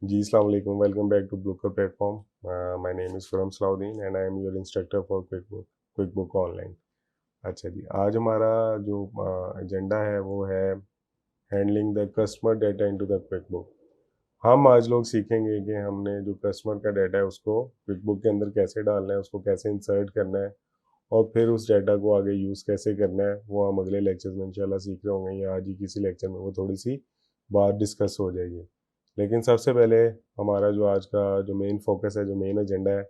जी, अस्सलाम वालेकुम। Welcome back to ब्लूकर platform. My name is Khurram Salahuddin and I am your instructor for quick book online. अच्छा जी, आज हमारा जो एजेंडा है वो है handling the customer data into the quick book. हम आज लोग सीखेंगे कि हमने जो कस्टमर का डाटा है उसको क्विक बुक के अंदर कैसे डालना है, उसको कैसे इंसर्ट करना है और फिर उस डाटा को आगे यूज़ कैसे करना है, वो हम अगले लेक्चर्स में इंशाल्लाह सीख रहे होंगे या आज ही किसी लेक्चर में वो थोड़ी सी बात डिस्कस हो जाएगी। लेकिन सबसे पहले हमारा जो आज का जो मेन फोकस है, जो मेन एजेंडा है,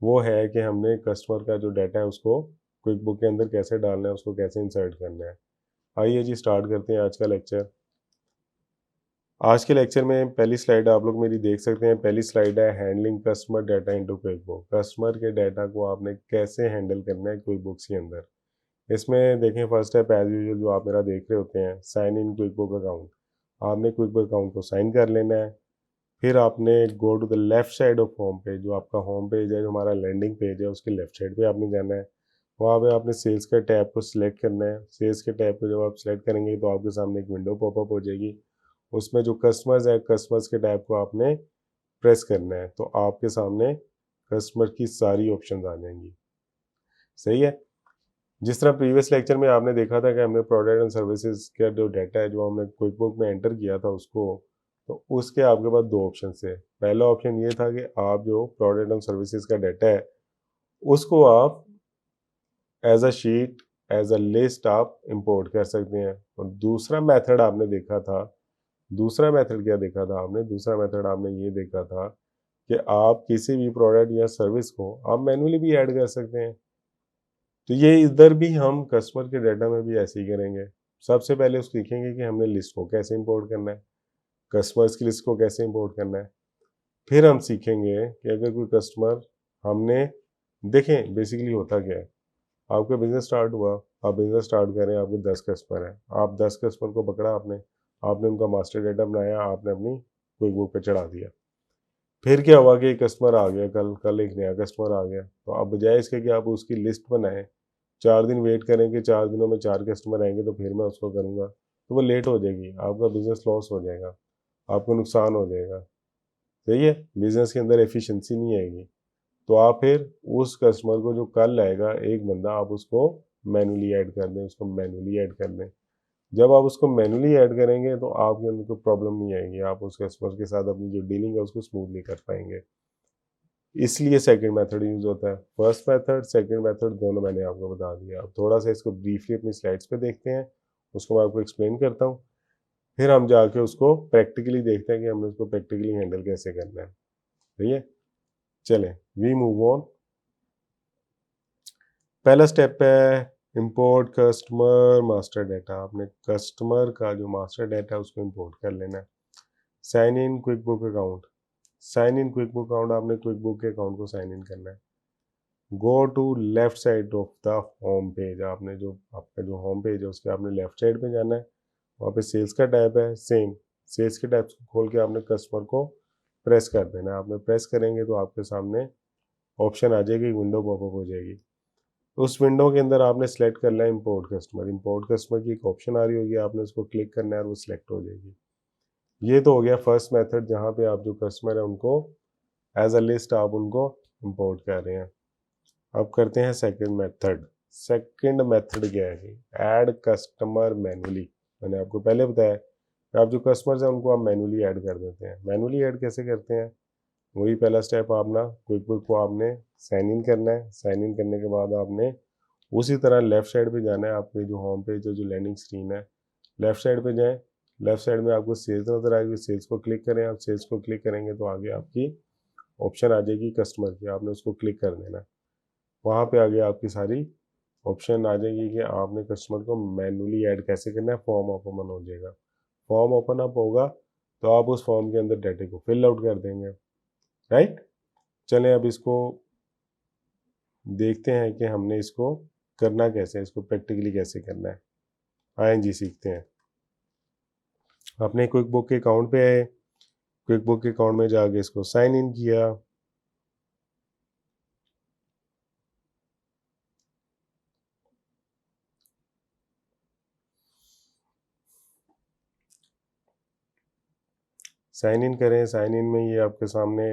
वो है कि हमने कस्टमर का जो डाटा है उसको क्विक बुक के अंदर कैसे डालना है, उसको कैसे इंसर्ट करना है। आइए जी स्टार्ट करते हैं आज का लेक्चर। आज के लेक्चर में पहली स्लाइड आप लोग मेरी देख सकते हैं। पहली स्लाइड है handling customer data into quick book. Customer के डाटा को आपने कैसे हैंडल करना है क्विक बुक्स के अंदर। इसमें देखें फर्स्ट स्टेप एज यूजुअल जो आप मेरा देख रहे होते हैं, sign in quick book account. आपने क्विक बुक अकाउंट को साइन कर लेना है। फिर आपने go to the left side of home page. जो आपका होम पेज है, जो हमारा लैंडिंग पेज है, उसके लेफ्ट साइड पे आपने जाना है। वहाँ पे आपने सेल्स के टैब को सिलेक्ट करना है। सेल्स के टैब को जब आप सिलेक्ट करेंगे तो आपके सामने एक विंडो पॉपअप हो जाएगी। उसमें जो कस्टमर्स है, कस्टमर्स के टैब को आपने प्रेस करना है तो आपके सामने कस्टमर की सारी ऑप्शन आ जाएंगी। सही है। जिस तरह प्रीवियस लेक्चर में आपने देखा था कि हमने प्रोडक्ट एंड सर्विसेज का जो डाटा है जो हमने क्विक बुक में एंटर किया था उसको, तो उसके आपके पास दो ऑप्शन थे। पहला ऑप्शन ये था कि आप जो प्रोडक्ट एंड सर्विसेज का डाटा है उसको आप as a sheet, as a list आप इंपोर्ट कर सकते हैं। और दूसरा मेथड आपने देखा था, दूसरा मेथड क्या देखा था आपने, दूसरा मेथड आपने ये देखा था कि आप किसी भी प्रोडक्ट या सर्विस को आप मैन्युअली भी ऐड कर सकते हैं। तो ये इधर भी हम कस्टमर के डाटा में भी ऐसे ही करेंगे। सबसे पहले उसको सीखेंगे कि हमने लिस्ट को कैसे इंपोर्ट करना है, कस्टमर्स की लिस्ट को कैसे इंपोर्ट करना है। फिर हम सीखेंगे कि अगर कोई कस्टमर हमने देखें बेसिकली होता क्या है। आपका बिजनेस स्टार्ट हुआ, आप बिजनेस स्टार्ट करें, आपके 10 कस्टमर हैं, आप 10 कस्टमर को पकड़ा आपने, आपने उनका मास्टर डाटा बनाया, आपने अपनी क्विक बुक पे चढ़ा दिया। फिर क्या हुआ कि एक कस्टमर आ गया, कल कल एक नया कस्टमर आ गया, तो आप बजाय इसके कि आप उसकी लिस्ट बनाएं, 4 दिन वेट करें कि 4 दिनों में 4 कस्टमर आएंगे तो फिर मैं उसको करूँगा, तो वो लेट हो जाएगी, आपका बिजनेस लॉस हो जाएगा, आपको नुकसान हो जाएगा। सही है। बिजनेस के अंदर एफिशिएंसी नहीं आएगी। तो आप फिर उस कस्टमर को जो कल आएगा एक बंदा, आप उसको मैनुअली ऐड कर दें, उसको मैनुअली ऐड कर दें। जब आप उसको मैनुअली ऐड करेंगे तो आपके अंदर कोई प्रॉब्लम नहीं आएगी, आप उस कस्टमर के साथ अपनी जो डीलिंग है उसको स्मूथली कर पाएंगे। इसलिए सेकंड मेथड यूज होता है। फर्स्ट मेथड सेकंड मेथड दोनों मैंने आपको बता दिया। अब थोड़ा सा इसको ब्रीफली अपनी स्लाइड्स पे देखते हैं, उसको मैं आपको एक्सप्लेन करता हूँ। फिर हम जाके उसको प्रैक्टिकली देखते हैं कि हमने उसको प्रैक्टिकली हैंडल कैसे करना है। सही है। चलें, वी मूव ऑन। पहला स्टेप है इंपोर्ट कस्टमर मास्टर डाटा। आपने कस्टमर का जो मास्टर डाटा है उसको इंपोर्ट कर लेना है। Sign in quick book account. Sign in quick book account, आपने क्विक बुक के अकाउंट को साइन इन करना है। Go to left side of the home page. आपने जो आपका जो होम पेज है उसके आपने लेफ्ट साइड पे जाना है। वहाँ पे सेल्स का टैब है, सेम सेल्स के टैब को खोल के आपने कस्टमर को प्रेस कर देना है। आपने प्रेस करेंगे तो आपके सामने ऑप्शन आ जाएगी, विंडो पॉपअप हो जाएगी। उस विंडो के अंदर आपने सेलेक्ट करना है इंपोर्ट कस्टमर। इंपोर्ट कस्टमर की एक ऑप्शन आ रही होगी, आपने उसको क्लिक करना है और वो सिलेक्ट हो जाएगी। ये तो हो गया फर्स्ट मेथड, जहाँ पे आप जो कस्टमर है उनको एज अ लिस्ट आप उनको इंपोर्ट कर रहे हैं। अब करते हैं सेकंड मेथड। सेकंड मेथड क्या है जी? Add customer manually. मैंने आपको पहले बताया कि आप जो कस्टमर्स हैं उनको आप मैनुअली ऐड कर देते हैं। मैनुअली ऐड कैसे करते हैं? वही पहला स्टेप, आप ना क्विक बुक को आपने साइन इन करना है। साइन इन करने के बाद आपने उसी तरह लेफ्ट साइड पे जाना है। आपके जो होम पेज है, जो लैंडिंग स्क्रीन है, लेफ्ट साइड पे जाएं। लेफ्ट साइड में आपको सेल्स नजर आएगी, सेल्स को क्लिक करें। आप सेल्स को क्लिक करेंगे तो आगे आपकी ऑप्शन आ जाएगी कस्टमर की, आपने उसको क्लिक कर देना है। वहाँ पे आगे आपकी सारी ऑप्शन आ जाएगी कि आपने कस्टमर को मैनुअली ऐड कैसे करना है। फॉर्म ओपन हो जाएगा। फॉर्म ओपन अप होगा तो आप उस फॉर्म के अंदर डाटे को फिल आउट कर देंगे। राइट। चलें अब इसको देखते हैं कि हमने इसको करना कैसे है, इसको प्रैक्टिकली कैसे करना है। आए जी सीखते हैं। अपने क्विक बुक के अकाउंट पे आए, क्विक बुक के अकाउंट में जाके इसको साइन इन किया। साइन इन करें। साइन इन में ये आपके सामने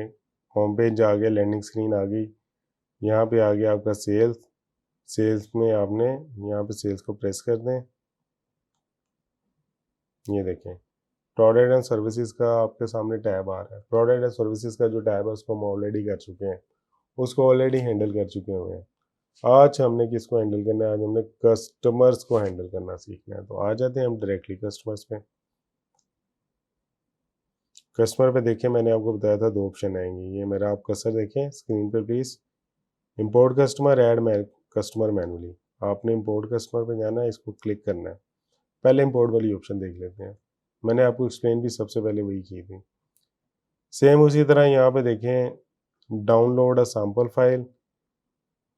होम पेज आ गया, लैंडिंग स्क्रीन आ गई। यहाँ पे आ गया आपका सेल्स। सेल्स में आपने यहाँ पे सेल्स को प्रेस कर दें। ये देखें प्रोडक्ट एंड सर्विसेज का आपके सामने टैब आ रहा है। प्रोडक्ट एंड सर्विसेज का जो टैब है उसको हम ऑलरेडी कर चुके हैं, उसको ऑलरेडी हैंडल कर चुके हुए हैं। आज हमने किसको हैंडल करना है? आज हमने कस्टमर्स को हैंडल करना सीखना है। तो आ जाते हैं हम डायरेक्टली कस्टमर्स पे। कस्टमर पे देखिए मैंने आपको बताया था 2 ऑप्शन आएंगे। ये मेरा आप कर्सर देखें स्क्रीन पे please. Import customer, add customer manually. आपने इंपोर्ट कस्टमर पे जाना है, इसको क्लिक करना है। पहले इंपोर्ट वाली ऑप्शन देख लेते हैं। मैंने आपको एक्सप्लेन भी सबसे पहले वही की थी। सेम उसी तरह यहाँ पे देखें डाउनलोड अ सैम्पल फाइल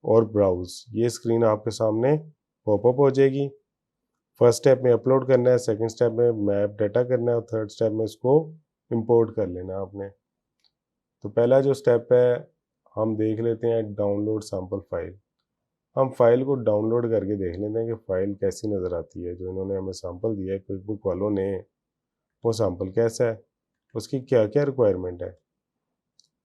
और ब्राउज, ये स्क्रीन आपके सामने पॉपअप हो जाएगी। फर्स्ट स्टेप में अपलोड करना है, सेकंड स्टेप में मैप डाटा करना है और थर्ड स्टेप में इसको इंपोर्ट कर लेना है आपने। तो पहला जो स्टेप है हम देख लेते हैं डाउनलोड सैम्पल फाइल। हम फाइल को डाउनलोड करके देख लेते हैं कि फ़ाइल कैसी नज़र आती है। जो इन्होंने हमें सैम्पल दिया है क्विक बुक वालों ने, वो सैम्पल कैसा है, उसकी क्या क्या रिक्वायरमेंट है।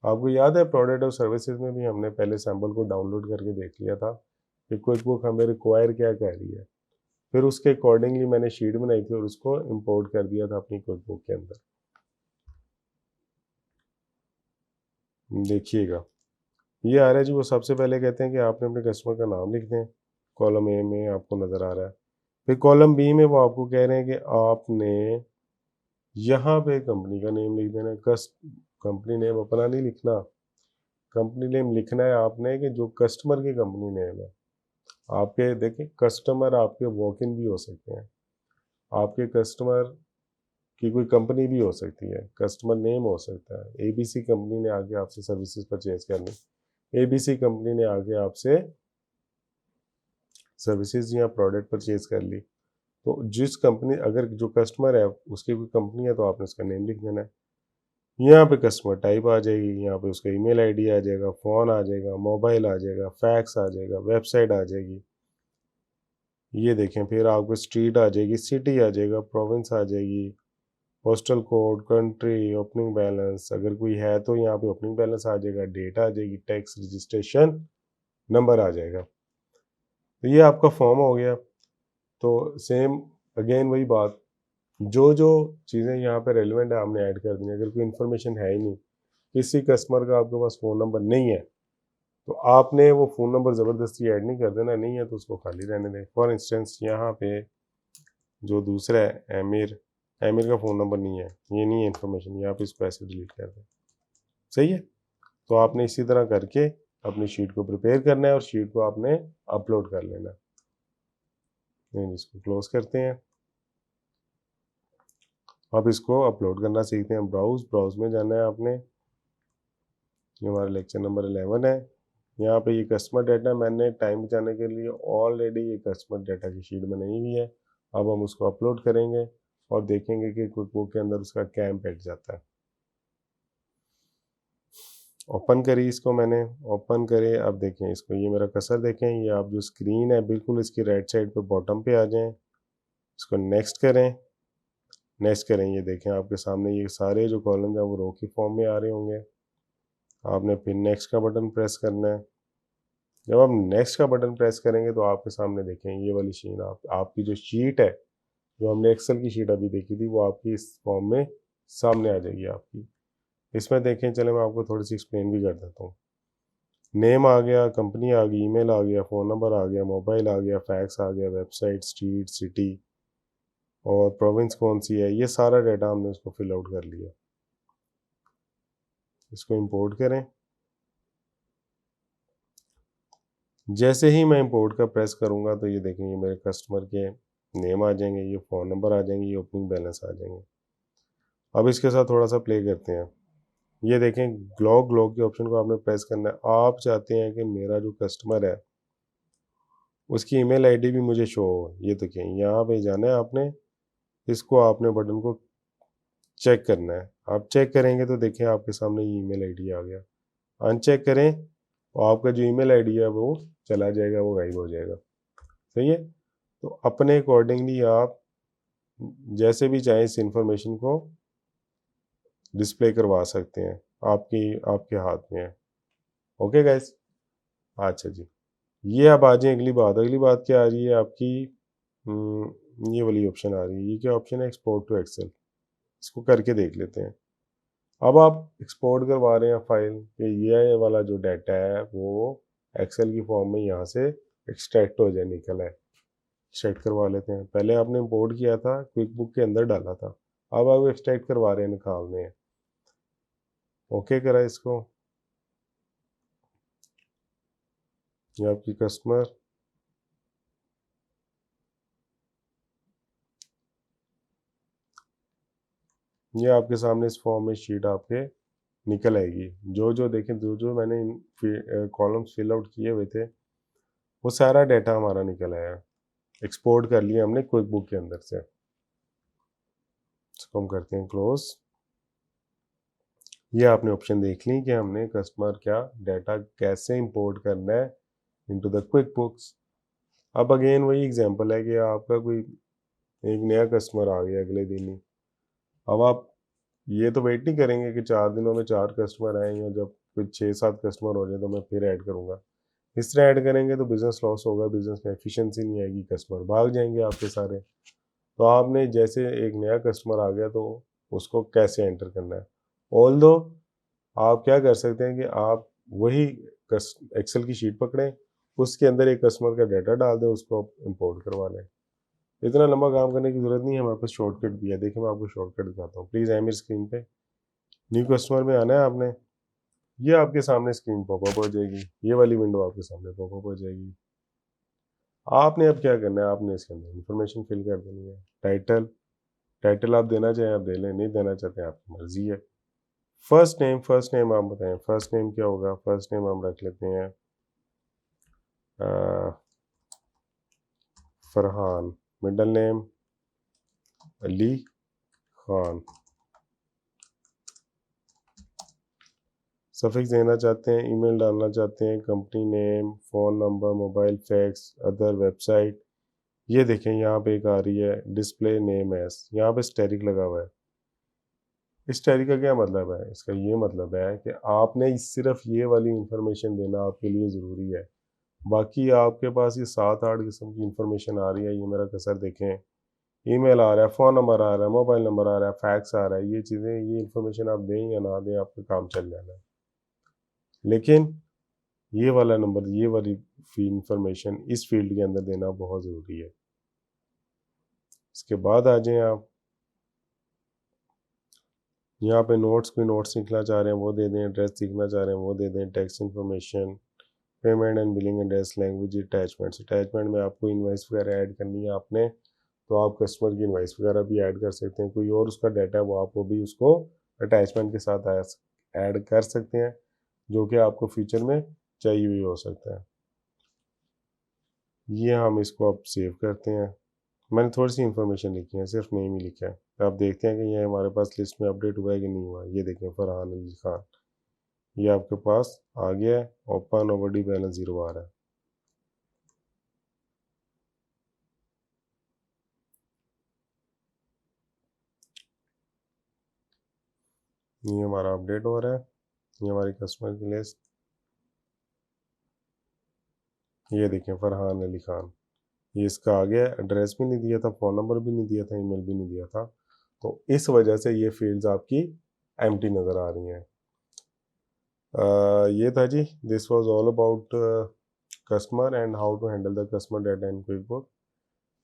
आपको याद है प्रोडक्ट और सर्विसेज में भी हमने पहले सैम्पल को डाउनलोड करके देख लिया था कि क्विक बुक हमें रिक्वायर क्या कह रही है। फिर उसके अकॉर्डिंगली मैंने शीट बनाई थी और उसको इंपोर्ट कर दिया था अपनी क्विक बुक के अंदर। देखिएगा ये आ रहा है जी। वो सबसे पहले कहते हैं कि आपने अपने कस्टमर का नाम लिख दें। कॉलम ए में आपको नज़र आ रहा है। फिर कॉलम बी में वो आपको कह रहे हैं कि आपने यहाँ पे कंपनी का नेम लिख देना है। कंपनी नेम अपना नहीं लिखना, कंपनी नेम लिखना है आपने कि जो कस्टमर की कंपनी नेम है। आपके देखिए कस्टमर आपके वॉक इन भी हो सकते हैं, आपके कस्टमर की कोई कंपनी भी हो सकती है, कस्टमर नेम हो सकता है। एबीसी कंपनी ने आके आपसे सर्विसेज परचेज करनी, एबीसी कंपनी ने आके आपसे सर्विसेज या प्रोडक्ट परचेज कर ली। तो जिस कंपनी, अगर जो कस्टमर है उसकी कोई कंपनी है तो आपने उसका नेम लिख देना है। यहाँ पे कस्टमर टाइप आ जाएगी, यहाँ पे उसका ईमेल आईडी आ जाएगा, फ़ोन आ जाएगा, मोबाइल आ जाएगा, फैक्स आ जाएगा, वेबसाइट आ जाएगी। ये देखें फिर आपको स्ट्रीट आ जाएगी, सिटी आ जाएगा, प्रोविंस आ जाएगी, postal code, country, opening balance अगर कोई है तो यहाँ पे ओपनिंग बैलेंस आ जाएगा, डेट आ जाएगी, टैक्स रजिस्ट्रेशन नंबर आ जाएगा। तो ये आपका फॉर्म हो गया। तो सेम अगेन वही बात, जो जो चीज़ें यहाँ पे रेलिवेंट है हमने ऐड कर दी। अगर कोई इन्फॉर्मेशन है ही नहीं, किसी कस्टमर का आपके पास फ़ोन नंबर नहीं है, तो आपने वो फ़ोन नंबर ज़बरदस्ती ऐड नहीं कर देना। नहीं है तो उसको खाली रहने दें। फॉर इंस्टेंस यहाँ पे जो दूसरा है आमिर, आमिर का फ़ोन नंबर नहीं है, ये नहीं है इन्फॉर्मेशन, यहाँ पे इसको ऐसे डिलीट कर दें। सही है। तो आपने इसी तरह करके अपनी शीट को प्रिपेयर करना है और शीट को आपने अपलोड कर लेना है। इसको क्लोज करते हैं। अब इसको अपलोड करना सीखते हैं। ब्राउज में जाना है आपने। ये हमारा लेक्चर नंबर 11 है। यहाँ पे ये कस्टमर डाटा मैंने टाइम बचाने के लिए ऑलरेडी ये कस्टमर डाटा की शीट बनाई हुई है। अब हम उसको अपलोड करेंगे और देखेंगे कि क्विक बुक के अंदर उसका क्या इम्पैक्ट जाता है। ओपन करी इसको मैंने, ओपन करे। अब देखें इसको, ये मेरा कर्सर देखें, ये आप जो स्क्रीन है बिल्कुल इसकी राइट साइड पे बॉटम पे आ जाएं। इसको नेक्स्ट करें, नेक्स्ट करें। ये देखें आपके सामने ये सारे जो कॉलम हैं वो रो की फॉर्म में आ रहे होंगे। आपने फिर नेक्स्ट का बटन प्रेस करना है। जब आप नेक्स्ट का बटन प्रेस करेंगे तो आपके सामने देखें ये वाली शीट, आपकी जो शीट है, जो हमने एक्सेल की शीट अभी देखी थी, वो आपकी इस फॉर्म में सामने आ जाएगी आपकी। इसमें देखें, चले मैं आपको थोड़ी सी एक्सप्लेन भी कर देता हूँ। नेम आ गया, कंपनी आ गई, ईमेल आ गया, फ़ोन नंबर आ गया, मोबाइल आ गया, फैक्स आ गया, वेबसाइट, स्ट्रीट, सिटी और प्रोविंस कौन सी है, ये सारा डाटा हमने उसको फिल आउट कर लिया। इसको इंपोर्ट करें। जैसे ही मैं इंपोर्ट का प्रेस करूँगा तो ये देखेंगे मेरे कस्टमर के नेम आ जाएंगे, ये फ़ोन नंबर आ जाएंगे, ये ओपनिंग बैलेंस आ जाएंगे। अब इसके साथ थोड़ा सा प्ले करते हैं। ये देखें ग्लॉग के ऑप्शन को आपने प्रेस करना है। आप चाहते हैं कि मेरा जो कस्टमर है उसकी ईमेल आईडी भी मुझे शो हो। ये देखें यहाँ पे जाना है आपने, इसको आपने बटन को चेक करना है। आप चेक करेंगे तो देखें आपके सामने ये ईमेल आईडी आ गया। अनचेक करें तो आपका जो ईमेल आईडी है वो चला जाएगा, वो गायब हो जाएगा। सही है। तो अपने अकॉर्डिंगली आप जैसे भी चाहें इस इंफॉर्मेशन को डिस्प्ले करवा सकते हैं, आपके हाथ में है। ओके गाइस, अच्छा जी, ये अब आ जाए अगली बात क्या आ रही है आपकी, ये वाली ऑप्शन आ रही है। ये क्या ऑप्शन है, एक्सपोर्ट टू एक्सेल। इसको करके देख लेते हैं। अब आप एक्सपोर्ट करवा रहे हैं फाइल, ये वाला जो डाटा है वो एक्सेल की फॉर्म में यहाँ से एक्सट्रैक्ट हो जाए, निकल है, एक्सट्रैक्ट करवा लेते हैं। पहले आपने इंपोर्ट किया था, क्विक बुक के अंदर डाला था, अब आप एक्सट्रैक्ट करवा रहे हैं, निकालने हैं। ओके करा इसको, ये आपकी कस्टमर, ये आपके सामने इस फॉर्म में शीट आपके निकल आएगी। जो जो देखें, जो जो मैंने कॉलम्स फिल आउट किए हुए थे, वो सारा डाटा हमारा निकल आया, एक्सपोर्ट कर लिया हमने क्विक बुक के अंदर से। इसको हम करते हैं क्लोज। ये आपने ऑप्शन देख ली कि हमने कस्टमर क्या डाटा कैसे इंपोर्ट करना है इनटू द क्विक बुक्स। अब अगेन वही एग्जांपल है कि आपका कोई एक नया कस्टमर आ गया अगले दिन ही। अब आप ये तो वेट नहीं करेंगे कि 4 दिनों में 4 कस्टमर आए, या जब कुछ 6-7 कस्टमर हो जाए तो मैं फिर ऐड करूँगा। इस तरह ऐड करेंगे तो बिज़नेस लॉस होगा, बिज़नेस में एफिशिएंसी नहीं आएगी, कस्टमर भाग जाएंगे आपके सारे। तो आपने जैसे एक नया कस्टमर आ गया तो उसको कैसे एंटर करना है। ऑल्दो आप क्या कर सकते हैं कि आप वही एक्सेल की शीट पकड़ें, उसके अंदर एक कस्टमर का डाटा डाल दें, उसको आप इंपोर्ट करवा लें। इतना लंबा काम करने की ज़रूरत नहीं है, हमारे पास शॉर्टकट भी है। देखिए मैं आपको शॉर्टकट दिखाता हूँ, प्लीज़ आए मेरी स्क्रीन पे। न्यू कस्टमर में आना है आपने, ये आपके सामने स्क्रीन पॉपअप हो जाएगी, ये वाली विंडो आपके सामने पॉपअप हो जाएगी। आपने अब क्या करना है, आपने इसके अंदर इन्फॉर्मेशन फिल कर देनी है। टाइटल आप देना चाहें आप दे लें, नहीं देना चाहते हैं आपकी मर्जी है। फर्स्ट नेम आप बताएं, फर्स्ट नेम क्या होगा। फर्स्ट नेम हम रख लेते हैं Farhan, middle name Ali Khan. Suffix देना चाहते हैं, ईमेल डालना चाहते हैं, company name, phone number, mobile, fax, other, website. ये देखें यहाँ पे एक आ रही है डिस्प्ले नेम एस, यहाँ पे स्टेरिक लगा हुआ है। इस स्टेरिक का क्या मतलब है, इसका ये मतलब है कि आपने सिर्फ ये वाली इंफॉर्मेशन देना आपके लिए ज़रूरी है। बाकी आपके पास ये 7-8 किस्म की इंफॉर्मेशन आ रही है। ये मेरा कसर देखें, ईमेल आ रहा है, फ़ोन नंबर आ रहा है, मोबाइल नंबर आ रहा है, फैक्स आ रहा है, ये चीज़ें, ये इंफॉर्मेशन आप दें या ना दें, आपका काम चल जाना है। लेकिन ये वाला नंबर, ये वाली इंफॉर्मेशन इस फील्ड के अंदर देना बहुत ज़रूरी है। इसके बाद आ जाएं आप यहाँ पे नोट्स, कोई नोट्स सीखना चाह रहे हैं वो दे दें, एड्रेस सीखना चाह रहे हैं वो दे दें, tax information, payment and billing address, language, attachments. Attachment में आपको इन्वाइस वगैरह ऐड करनी है आपने, तो आप कस्टमर की इन्वाइस वगैरह भी ऐड कर सकते हैं। कोई और उसका डाटा है वो आप वो भी उसको अटैचमेंट के साथ ऐड कर सकते हैं, जो कि आपको फ्यूचर में चाहिए भी हो सकता है। ये हम इसको अब सेव करते हैं। मैंने थोड़ी सी इन्फॉर्मेशन लिखी है, सिर्फ नेम ही लिखा है। आप देखते हैं कि ये हमारे पास लिस्ट में अपडेट हुआ है कि नहीं हुआ। ये देखें फरहान अली खान, ये आपके पास आ गया है, ओपन ओवरड्यू बैलेंस 0 आ रहा है। ये हमारा अपडेट हो रहा है, ये हमारी कस्टमर की लिस्ट। ये देखें फरहान अली खान, ये इसका आ गया। एड्रेस भी नहीं दिया था, फ़ोन नंबर भी नहीं दिया था, ईमेल भी नहीं दिया था। तो इस वजह से ये फील्ड्स आपकी एम्प्टी नज़र आ रही हैं। ये था जी, this was all about customer and how to handle the customer data in quick book.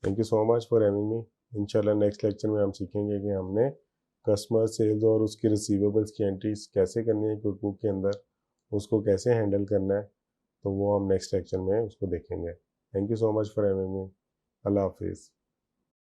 Thank you so much for having me. इंशाल्लाह नेक्स्ट लेक्चर में हम सीखेंगे कि हमने कस्टमर सेल्स और उसकी रिसीवेबल्स की एंट्रीज कैसे करनी है क्विक बुक के अंदर, उसको कैसे हैंडल करना है। तो वो हम नेक्स्ट लेक्चर में उसको देखेंगे। Thank you so much for having me. अल्लाह हाफिज़।